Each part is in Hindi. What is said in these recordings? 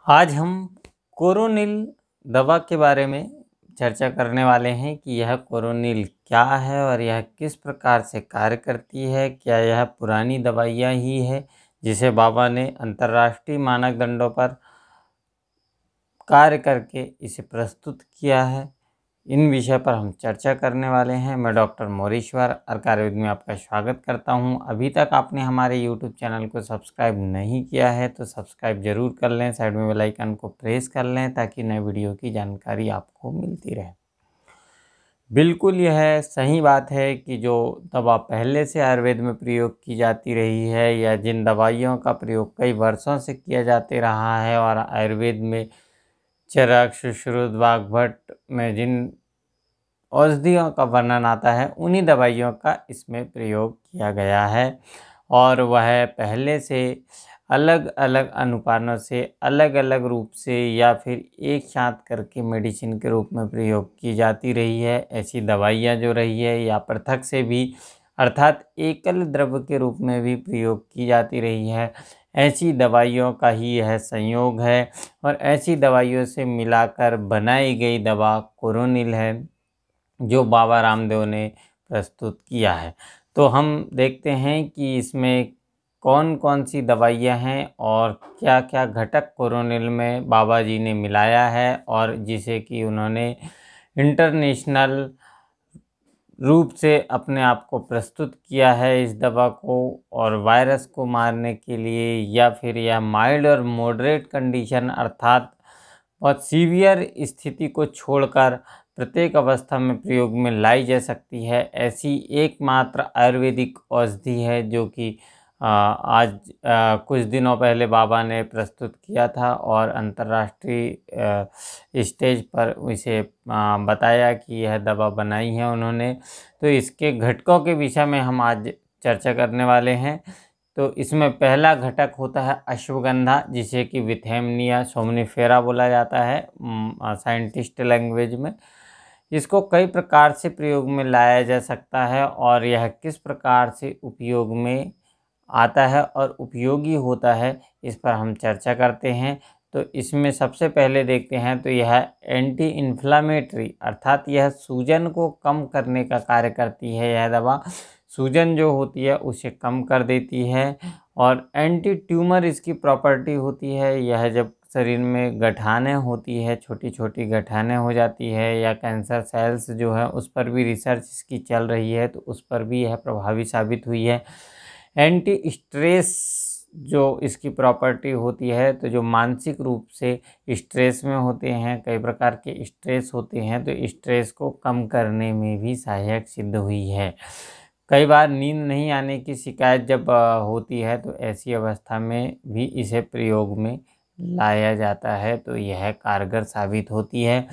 आज हम कोरोनिल दवा के बारे में चर्चा करने वाले हैं कि यह कोरोनिल क्या है और यह किस प्रकार से कार्य करती है। क्या यह पुरानी दवाइयाँ ही है जिसे बाबा ने अंतर्राष्ट्रीय मानदंडों पर कार्य करके इसे प्रस्तुत किया है। इन विषय पर हम चर्चा करने वाले हैं। मैं डॉक्टर मोरेश्वर आयुर्वेद में आपका स्वागत करता हूं। अभी तक आपने हमारे यूट्यूब चैनल को सब्सक्राइब नहीं किया है तो सब्सक्राइब ज़रूर कर लें, साइड में बेल आइकन को प्रेस कर लें ताकि नए वीडियो की जानकारी आपको मिलती रहे। बिल्कुल यह सही बात है कि जो दवा पहले से आयुर्वेद में प्रयोग की जाती रही है या जिन दवाइयों का प्रयोग कई वर्षों से किया जाते रहा है और आयुर्वेद में चरक, सुश्रुत, वाग्भट में जिन औषधियों का वर्णन आता है उन्हीं दवाइयों का इसमें प्रयोग किया गया है और वह पहले से अलग अलग अनुपानों से अलग अलग रूप से या फिर एक साथ करके मेडिसिन के रूप में प्रयोग की जाती रही है। ऐसी दवाइयाँ जो रही है या पृथक से भी अर्थात एकल द्रव्य के रूप में भी प्रयोग की जाती रही है। ऐसी दवाइयों का ही यह संयोग है और ऐसी दवाइयों से मिलाकर बनाई गई दवा कोरोनिल है जो बाबा रामदेव ने प्रस्तुत किया है। तो हम देखते हैं कि इसमें कौन कौन सी दवाइयाँ हैं और क्या क्या घटक कोरोनिल में बाबा जी ने मिलाया है और जिसे कि उन्होंने इंटरनेशनल रूप से अपने आप को प्रस्तुत किया है इस दवा को और वायरस को मारने के लिए या फिर यह माइल्ड और मॉडरेट कंडीशन अर्थात बहुत सीवियर स्थिति को छोड़कर प्रत्येक अवस्था में प्रयोग में लाई जा सकती है। ऐसी एकमात्र आयुर्वेदिक औषधि है जो कि आज कुछ दिनों पहले बाबा ने प्रस्तुत किया था और अंतर्राष्ट्रीय स्टेज पर इसे बताया कि यह दवा बनाई है उन्होंने। तो इसके घटकों के विषय में हम आज चर्चा करने वाले हैं। तो इसमें पहला घटक होता है अश्वगंधा, जिसे कि विथेमनिया सोमनिफेरा बोला जाता है साइंटिस्ट लैंग्वेज में। इसको कई प्रकार से प्रयोग में लाया जा सकता है और यह किस प्रकार से उपयोग में आता है और उपयोगी होता है इस पर हम चर्चा करते हैं। तो इसमें सबसे पहले देखते हैं तो यह एंटी इन्फ्लामेटरी अर्थात यह सूजन को कम करने का कार्य करती है। यह दवा सूजन जो होती है उसे कम कर देती है और एंटी ट्यूमर इसकी प्रॉपर्टी होती है। यह जब शरीर में गठाने होती है, छोटी छोटी गठाने हो जाती है या कैंसर सेल्स जो है उस पर भी रिसर्च इसकी चल रही है तो उस पर भी यह प्रभावी साबित हुई है। एंटी स्ट्रेस जो इसकी प्रॉपर्टी होती है, तो जो मानसिक रूप से स्ट्रेस में होते हैं, कई प्रकार के स्ट्रेस होते हैं, तो स्ट्रेस को कम करने में भी सहायक सिद्ध हुई है। कई बार नींद नहीं आने की शिकायत जब होती है तो ऐसी अवस्था में भी इसे प्रयोग में लाया जाता है तो यह कारगर साबित होती है।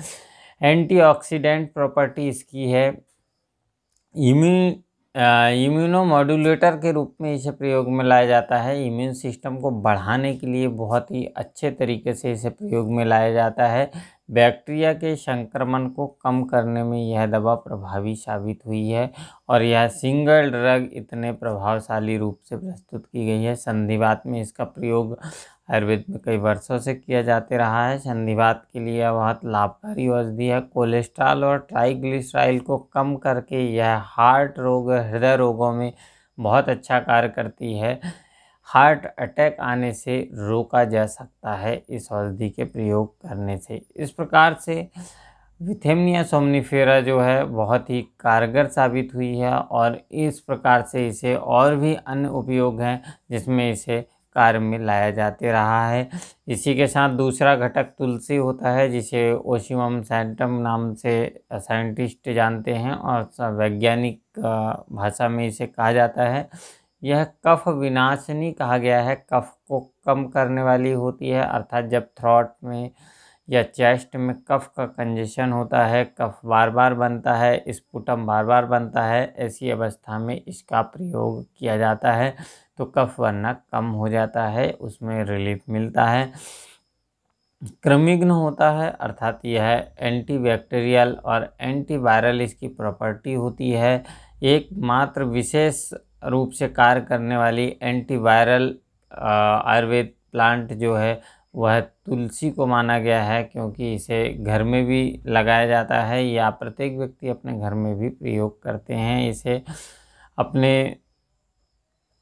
एंटीऑक्सीडेंट प्रॉपर्टी इसकी है। इम्यूनोमॉड्यूलेटर के रूप में इसे प्रयोग में लाया जाता है। इम्यून सिस्टम को बढ़ाने के लिए बहुत ही अच्छे तरीके से इसे प्रयोग में लाया जाता है। बैक्टीरिया के संक्रमण को कम करने में यह दवा प्रभावी साबित हुई है और यह सिंगल ड्रग इतने प्रभावशाली रूप से प्रस्तुत की गई है। संधिवात में इसका प्रयोग आयुर्वेद में कई वर्षों से किया जाते रहा है। संधिवात के लिए यह बहुत लाभकारी औषधि है। कोलेस्ट्रॉल और ट्राइग्लिसराइड को कम करके यह हार्ट रोग, हृदय रोगों में बहुत अच्छा कार्य करती है। हार्ट अटैक आने से रोका जा सकता है इस औषधि के प्रयोग करने से। इस प्रकार से विथेमनिया सोमनिफेरा जो है बहुत ही कारगर साबित हुई है और इस प्रकार से इसे और भी अन्य उपयोग हैं जिसमें इसे कार्य में लाया जाते रहा है। इसी के साथ दूसरा घटक तुलसी होता है जिसे ओशिमम सैंटम नाम से साइंटिस्ट जानते हैं और वैज्ञानिक भाषा में इसे कहा जाता है। यह कफ विनाशिनी कहा गया है। कफ को कम करने वाली होती है अर्थात जब थ्रोट में या चेस्ट में कफ का कंजेशन होता है, कफ बार बार बनता है, स्पुटम बार बार बनता है, ऐसी अवस्था में इसका प्रयोग किया जाता है तो कफ बनना कम हो जाता है, उसमें रिलीफ मिलता है। कृमिघ्न होता है अर्थात यह एंटीबैक्टीरियल और एंटीवायरल इसकी प्रॉपर्टी होती है। एकमात्र विशेष रूप से कार्य करने वाली एंटीवायरल आयुर्वेद प्लांट जो है वह तुलसी को माना गया है, क्योंकि इसे घर में भी लगाया जाता है या प्रत्येक व्यक्ति अपने घर में भी प्रयोग करते हैं। इसे अपने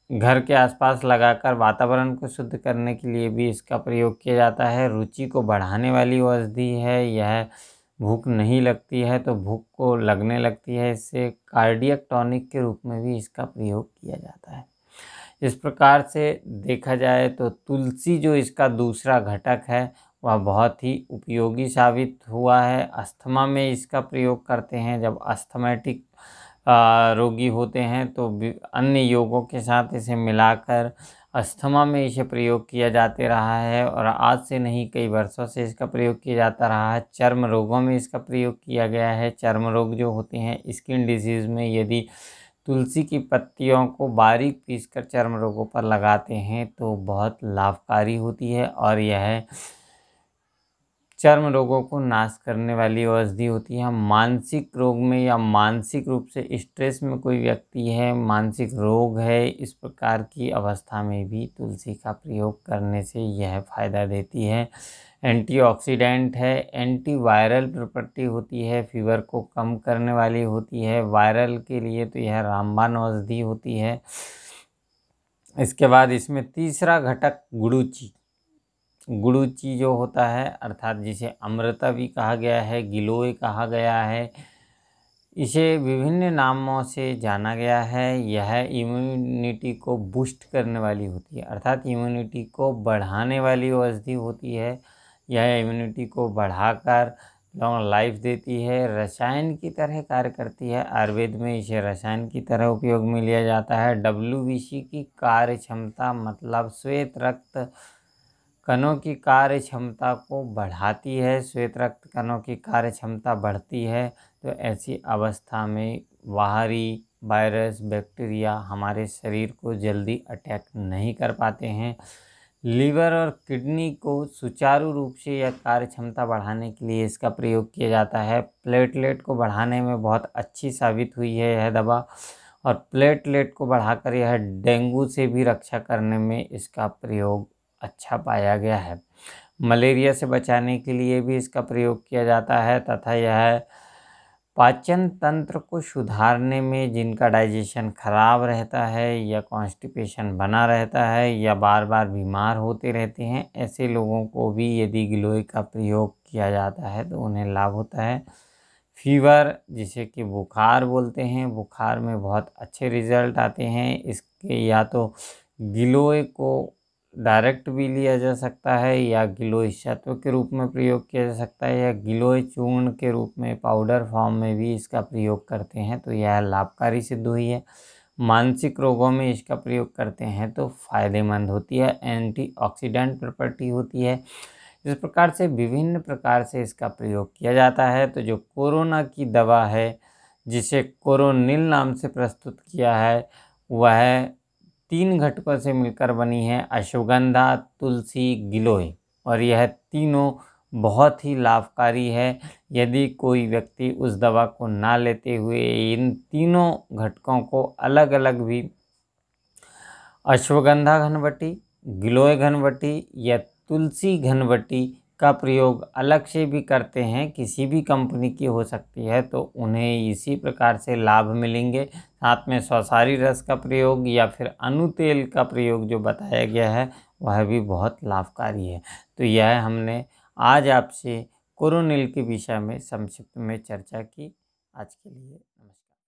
घर के आसपास लगाकर वातावरण को शुद्ध करने के लिए भी इसका प्रयोग किया जाता है। रुचि को बढ़ाने वाली औषधि है यह। भूख नहीं लगती है तो भूख को लगने लगती है। इससे कार्डियक टॉनिक के रूप में भी इसका प्रयोग किया जाता है। इस प्रकार से देखा जाए तो तुलसी जो इसका दूसरा घटक है वह बहुत ही उपयोगी साबित हुआ है। अस्थमा में इसका प्रयोग करते हैं। जब अस्थमैटिक रोगी होते हैं तो अन्य योगों के साथ इसे मिलाकर अस्थमा में इसे प्रयोग किया जाते रहा है, और आज से नहीं कई वर्षों से इसका प्रयोग किया जाता रहा है। चर्म रोगों में इसका प्रयोग किया गया है। चर्म रोग जो होते हैं, स्किन डिजीज़ में यदि तुलसी की पत्तियों को बारीक पीसकर चर्म रोगों पर लगाते हैं तो बहुत लाभकारी होती है, और यह चर्म रोगों को नाश करने वाली औषधि होती है। मानसिक रोग में या मानसिक रूप से स्ट्रेस में कोई व्यक्ति है, मानसिक रोग है, इस प्रकार की अवस्था में भी तुलसी का प्रयोग करने से यह फ़ायदा देती है। एंटीऑक्सीडेंट है, एंटीवायरल प्रॉपर्टी होती है, फीवर को कम करने वाली होती है। वायरल के लिए तो यह रामबाण औषधि होती है। इसके बाद इसमें तीसरा घटक गुड़ूची। गुड़ूची जो होता है, अर्थात जिसे अमृता भी कहा गया है, गिलोय कहा गया है, इसे विभिन्न नामों से जाना गया है। यह इम्यूनिटी को बूस्ट करने वाली होती है, अर्थात इम्यूनिटी को बढ़ाने वाली औषधि होती है। यह इम्यूनिटी को बढ़ाकर लॉन्ग लाइफ देती है। रसायन की तरह कार्य करती है। आयुर्वेद में इसे रसायन की तरह उपयोग में लिया जाता है। WBC की कार्य क्षमता मतलब श्वेत रक्त कणों की कार्य क्षमता को बढ़ाती है। श्वेत रक्त कणों की कार्य क्षमता बढ़ती है तो ऐसी अवस्था में बाहरी वायरस, बैक्टीरिया हमारे शरीर को जल्दी अटैक नहीं कर पाते हैं। लीवर और किडनी को सुचारू रूप से यह कार्य क्षमता बढ़ाने के लिए इसका प्रयोग किया जाता है। प्लेटलेट को बढ़ाने में बहुत अच्छी साबित हुई है यह दवा, और प्लेटलेट को बढ़ाकर यह डेंगू से भी रक्षा करने में इसका प्रयोग अच्छा पाया गया है। मलेरिया से बचाने के लिए भी इसका प्रयोग किया जाता है, तथा यह पाचन तंत्र को सुधारने में, जिनका डाइजेशन खराब रहता है या कॉन्स्टिपेशन बना रहता है या बार बार बीमार होते रहते हैं, ऐसे लोगों को भी यदि गिलोय का प्रयोग किया जाता है तो उन्हें लाभ होता है। फीवर, जिसे कि बुखार बोलते हैं, बुखार में बहुत अच्छे रिजल्ट आते हैं इसके। या तो गिलोय को डायरेक्ट भी लिया जा सकता है या गिलोय सत्व के रूप में प्रयोग किया जा सकता है, या गिलोय चूर्ण के रूप में पाउडर फॉर्म में भी इसका प्रयोग करते हैं तो यह लाभकारी सिद्ध हुई है। मानसिक रोगों में इसका प्रयोग करते हैं तो फ़ायदेमंद होती है। एंटीऑक्सीडेंट प्रॉपर्टी होती है। इस प्रकार से विभिन्न प्रकार से इसका प्रयोग किया जाता है। तो जो कोरोना की दवा है, जिसे कोरोनिल नाम से प्रस्तुत किया है, वह 3 घटकों से मिलकर बनी है, अश्वगंधा, तुलसी, गिलोय, और यह तीनों बहुत ही लाभकारी है। यदि कोई व्यक्ति उस दवा को ना लेते हुए इन तीनों घटकों को अलग अलग भी, अश्वगंधा घनवटी, गिलोय घनवटी या तुलसी घनवटी का प्रयोग अलग से भी करते हैं, किसी भी कंपनी की हो सकती है, तो उन्हें इसी प्रकार से लाभ मिलेंगे। साथ में स्वसारी रस का प्रयोग या फिर अनुतेल का प्रयोग जो बताया गया है वह भी बहुत लाभकारी है। तो यह हमने आज आपसे कोरोनिल के विषय में संक्षिप्त में चर्चा की। आज के लिए नमस्कार।